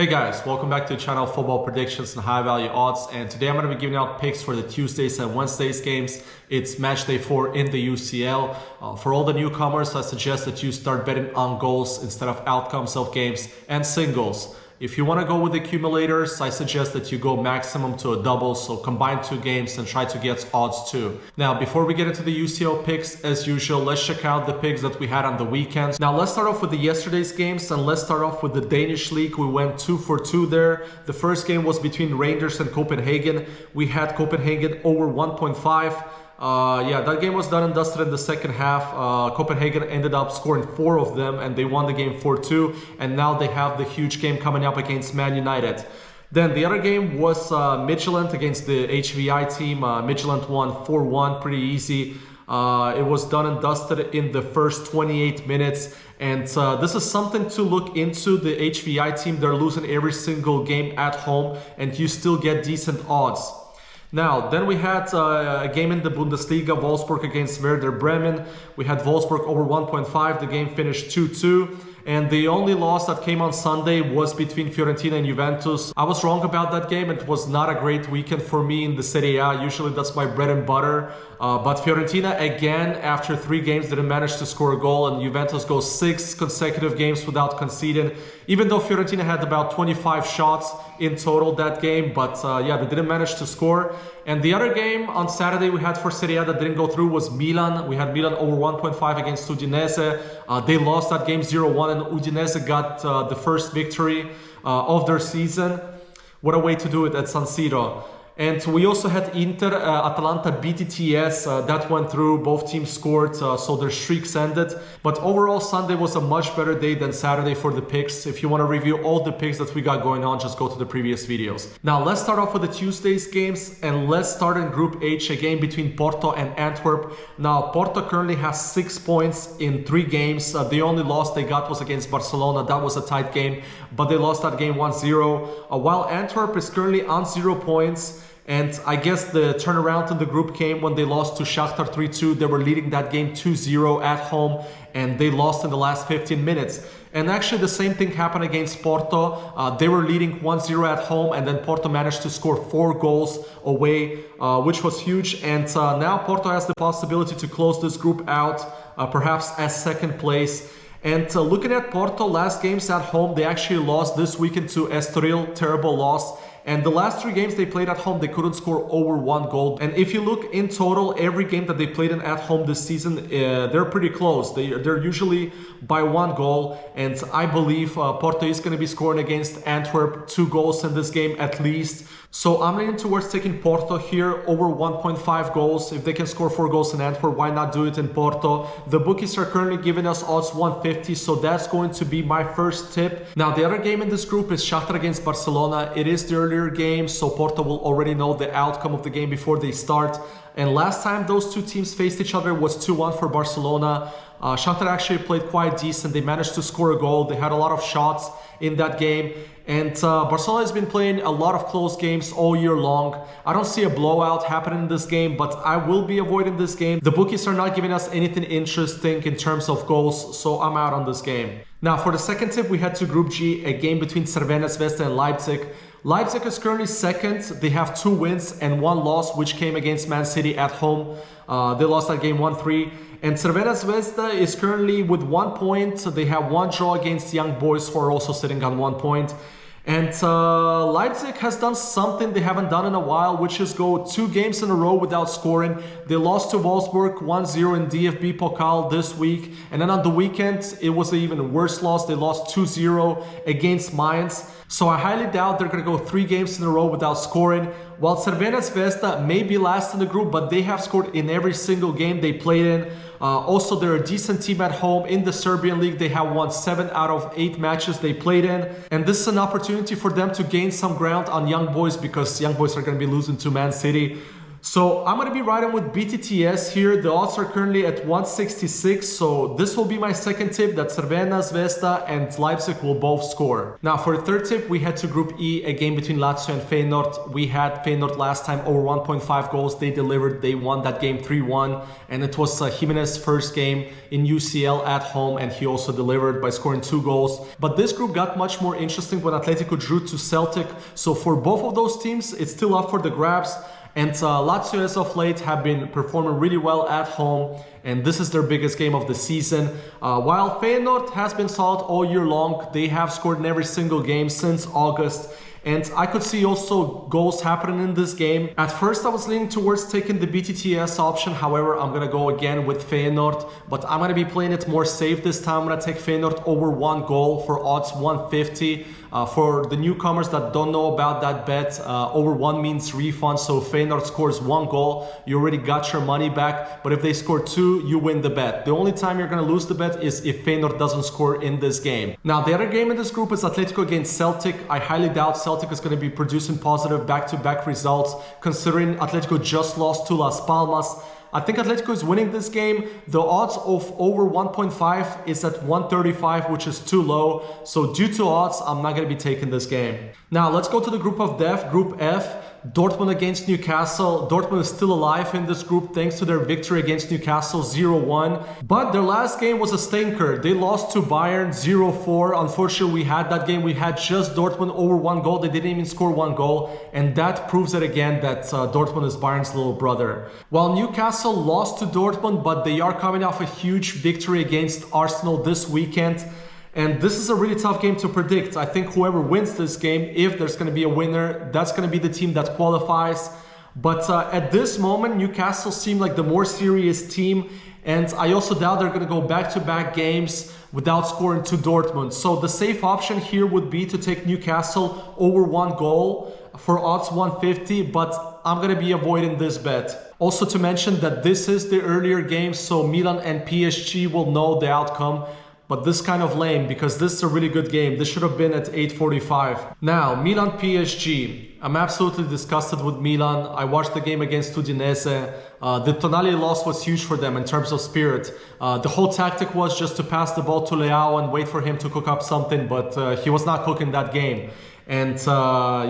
Hey guys, welcome back to the channel Football Predictions and High Value Odds, and today I'm going to be giving out picks for the Tuesdays and Wednesdays games. It's match day 4 in the UCL. For all the newcomers, I suggest that you start betting on goals instead of outcomes of games and singles. If you want to go with accumulators, I suggest that you go maximum to a double, so combine 2 games and try to get odds too. Now, before we get into the UCL picks, as usual, let's check out the picks that we had on the weekends. Now, let's start off with the yesterday's games, and let's start off with the Danish league. We went 2 for 2 there. The first game was between Rangers and Copenhagen. We had Copenhagen over 1.5. That game was done and dusted in the second half. Copenhagen ended up scoring 4 of them and they won the game 4-2, and now they have the huge game coming up against Man United. Then the other game was Midtjylland against the HVI team. Midtjylland won 4-1, pretty easy. It was done and dusted in the first 28 minutes. And this is something to look into. The HVI team, they're losing every single game at home and you still get decent odds. Now, then we had a game in the Bundesliga, Wolfsburg against Werder Bremen. We had Wolfsburg over 1.5. The game finished 2-2. And the only loss that came on Sunday was between Fiorentina and Juventus. I was wrong about that game. It was not a great weekend for me in the Serie A. Usually that's my bread and butter. But Fiorentina, again, after 3 games, didn't manage to score a goal. And Juventus goes 6 consecutive games without conceding. Even though Fiorentina had about 25 shots in total that game. But they didn't manage to score. And the other game on Saturday we had for Serie A that didn't go through was Milan. We had Milan over 1.5 against Udinese. They lost that game 0-1 and Udinese got the first victory of their season. What a way to do it at San Siro. And we also had Inter, Atalanta BTTS, that went through, both teams scored, so their streaks ended. But overall, Sunday was a much better day than Saturday for the picks. If you want to review all the picks that we got going on, just go to the previous videos. Now, let's start off with the Tuesday's games, and let's start in Group H, a game between Porto and Antwerp. Now, Porto currently has 6 points in 3 games. The only loss they got was against Barcelona. That was a tight game, but they lost that game 1-0. While Antwerp is currently on 0 points, and I guess the turnaround in the group came when they lost to Shakhtar 3-2. They were leading that game 2-0 at home and they lost in the last 15 minutes. And actually the same thing happened against Porto. They were leading 1-0 at home and then Porto managed to score 4 goals away, which was huge. And now Porto has the possibility to close this group out, perhaps as second place. And looking at Porto, last games at home, they actually lost this weekend to Estoril, terrible loss. And the last 3 games they played at home, they couldn't score over 1 goal. And if you look in total, every game that they played in at home this season, they're pretty close. They're usually by 1 goal. And I believe Porto is going to be scoring against Antwerp 2 goals in this game at least. So I'm leaning towards taking Porto here over 1.5 goals. If they can score 4 goals in Antwerp, why not do it in Porto? The bookies are currently giving us odds 150, so that's going to be my first tip. Now, the other game in this group is Shakhtar against Barcelona. It is the earlier game, so Porto will already know the outcome of the game before they start. And last time those 2 teams faced each other was 2-1 for Barcelona. Shakhtar actually played quite decent. They managed to score a goal. They had a lot of shots in that game. And Barcelona has been playing a lot of close games all year long. I don't see a blowout happening in this game, but I will be avoiding this game. The bookies are not giving us anything interesting in terms of goals, so I'm out on this game. Now, for the second tip, we head to Group G, a game between Crvena, Zvezda and Leipzig. Leipzig is currently second. They have 2 wins and 1 loss, which came against Man City at home. They lost that game 1-3. And Crvena Zvezda is currently with 1 point. They have 1 draw against Young Boys, who are also sitting on 1 point. And Leipzig has done something they haven't done in a while, which is go 2 games in a row without scoring. They lost to Wolfsburg 1-0 in DFB Pokal this week. And then on the weekend, it was an even worse loss. They lost 2-0 against Mainz. So I highly doubt they're going to go 3 games in a row without scoring. While Crvena Zvezda may be last in the group, but they have scored in every single game they played in. Also, they're a decent team at home. In the Serbian League, they have won 7 out of 8 matches they played in. And this is an opportunity for them to gain some ground on Young Boys because Young Boys are going to be losing to Man City. So I'm going to be riding with BTTS here. The odds are currently at 166. So this will be my second tip, that Crvena, Zvezda and Leipzig will both score. Now for the third tip, we head to Group E, a game between Lazio and Feyenoord. We had Feyenoord last time over 1.5 goals. They delivered. They won that game 3-1. And it was Jimenez's first game in UCL at home. And he also delivered by scoring 2 goals. But this group got much more interesting when Atletico drew to Celtic. So for both of those teams, it's still up for the grabs. And Lazio as of late have been performing really well at home, and this is their biggest game of the season. While Feyenoord has been solid all year long, they have scored in every single game since August. And I could see also goals happening in this game. At first I was leaning towards taking the BTTS option. However, I'm going to go again with Feyenoord. But I'm going to be playing it more safe this time. I'm going to take Feyenoord over 1 goal for odds 150. For the newcomers that don't know about that bet, over 1 means refund. So if Feyenoord scores 1 goal, you already got your money back. But if they score 2, you win the bet. The only time you're going to lose the bet is if Feyenoord doesn't score in this game. Now, the other game in this group is Atletico against Celtic. I highly doubt Celtic is going to be producing positive back-to-back results, considering Atletico just lost to Las Palmas. I think Atletico is winning this game. The odds of over 1.5 is at 135, which is too low. So due to odds, I'm not going to be taking this game. Now let's go to the group of death, Group F. Dortmund against Newcastle. Dortmund is still alive in this group thanks to their victory against Newcastle 0-1. But their last game was a stinker. They lost to Bayern 0-4. Unfortunately, we had that game. We had just Dortmund over 1 goal. They didn't even score 1 goal. And that proves it again that Dortmund is Bayern's little brother. While Newcastle lost to Dortmund, but they are coming off a huge victory against Arsenal this weekend. And this is a really tough game to predict. I think whoever wins this game, if there's going to be a winner, that's going to be the team that qualifies. But at this moment, Newcastle seem like the more serious team. And I also doubt they're going to go back-to-back games without scoring to Dortmund. So the safe option here would be to take Newcastle over 1 goal for odds 150. But I'm going to be avoiding this bet. Also to mention that this is the earlier game, so Milan and PSG will know the outcome. But this is kind of lame because this is a really good game. This should have been at 8:45. Now, Milan PSG. I'm absolutely disgusted with Milan. I watched the game against Udinese. The Tonali loss was huge for them in terms of spirit. The whole tactic was just to pass the ball to Leao and wait for him to cook up something, but he was not cooking that game. And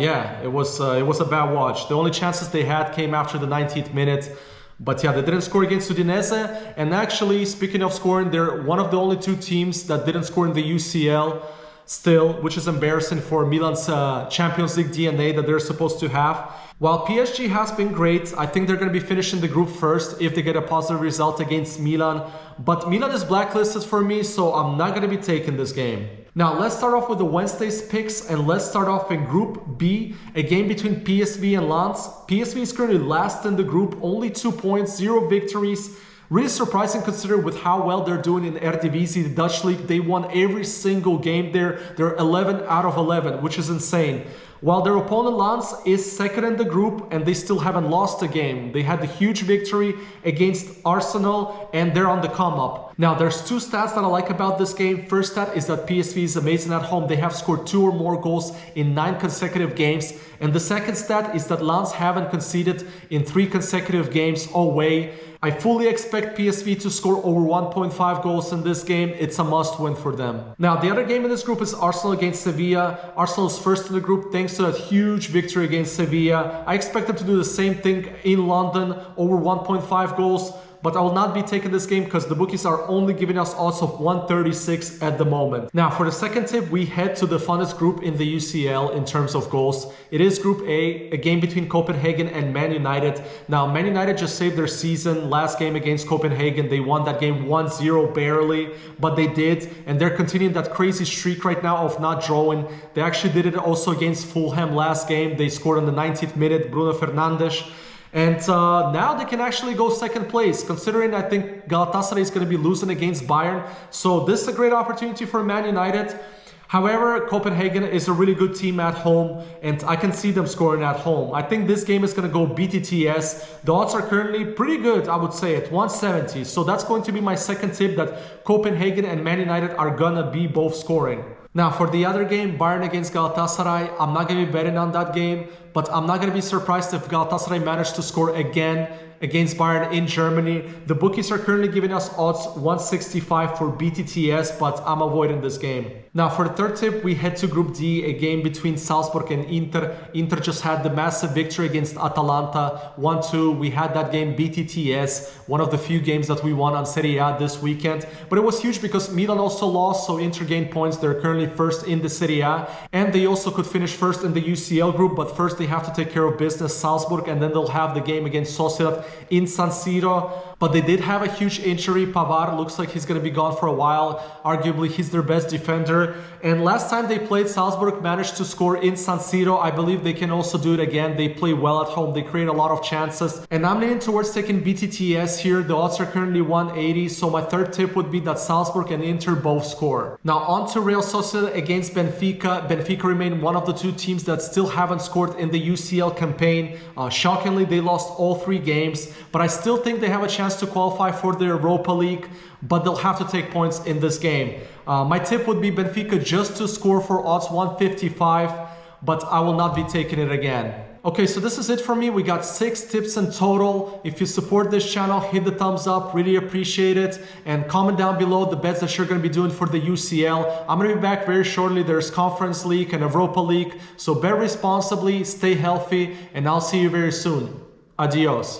yeah, it was a bad watch. The only chances they had came after the 90th minute. But yeah, they didn't score against Udinese. And actually, speaking of scoring, they're one of the only 2 teams that didn't score in the UCL still, which is embarrassing for Milan's Champions League DNA that they're supposed to have. While PSG has been great, I think they're going to be finishing the group first if they get a positive result against Milan. But Milan is blacklisted for me, so I'm not going to be taking this game. Now, let's start off with the Wednesday's picks, and let's start off in Group B, a game between PSV and Lens. PSV is currently last in the group, only 2 points, 0 victories. Really surprising considering with how well they're doing in Eredivisie, the Dutch league. They won every single game there. They're 11 out of 11, which is insane. While their opponent Lens is second in the group and they still haven't lost a game. They had the huge victory against Arsenal and they're on the come up. Now there's 2 stats that I like about this game. First stat is that PSV is amazing at home. They have scored 2 or more goals in 9 consecutive games. And the second stat is that Lens haven't conceded in 3 consecutive games away. I fully expect PSV to score over 1.5 goals in this game. It's a must win for them. Now, the other game in this group is Arsenal against Sevilla. Arsenal is first in the group thanks to that huge victory against Sevilla. I expect them to do the same thing in London, over 1.5 goals. But I will not be taking this game because the bookies are only giving us odds of 136 at the moment. Now, for the second tip, we head to the funnest group in the UCL in terms of goals. It is Group A, a game between Copenhagen and Man United. Now, Man United just saved their season last game against Copenhagen. They won that game 1-0 barely, but they did. And they're continuing that crazy streak right now of not drawing. They actually did it also against Fulham last game. They scored on the 90th minute, Bruno Fernandes. And now they can actually go second place, considering I think Galatasaray is going to be losing against Bayern. So this is a great opportunity for Man United. However, Copenhagen is a really good team at home, and I can see them scoring at home. I think this game is going to go BTTS. The odds are currently pretty good, I would say, at 170. So that's going to be my second tip, that Copenhagen and Man United are going to be both scoring. Now for the other game, Bayern against Galatasaray, I'm not going to be betting on that game, but I'm not going to be surprised if Galatasaray managed to score again against Bayern in Germany. The bookies are currently giving us odds 165 for BTTS, but I'm avoiding this game. Now for the third tip, we head to Group D, a game between Salzburg and Inter. Inter just had the massive victory against Atalanta, 1-2. We had that game BTTS, one of the few games that we won on Serie A this weekend. But it was huge because Milan also lost, so Inter gained points. They're currently first in the Serie A, and they also could finish first in the UCL group, but first they have to take care of business, Salzburg, and then they'll have the game against Sociedad in San Siro. But they did have a huge injury. Pavard looks like he's going to be gone for a while. Arguably, he's their best defender. And last time they played, Salzburg managed to score in San Siro. I believe they can also do it again. They play well at home. They create a lot of chances. And I'm leaning towards taking BTTS here. The odds are currently 180. So my third tip would be that Salzburg and Inter both score. Now on to Real Sociedad against Benfica. Benfica remain one of the two teams that still haven't scored in the UCL campaign. Shockingly, they lost all 3 games. But I still think they have a chance to qualify for the Europa League, but they'll have to take points in this game. My tip would be Benfica just to score for odds 155, but I will not be taking it again. Okay, so this is it for me. We got 6 tips in total. If you support this channel, hit the thumbs up, really appreciate it. And comment down below the bets that you're going to be doing for the UCL. I'm going to be back very shortly. There's Conference League and Europa League. So bet responsibly, stay healthy, and I'll see you very soon. Adios.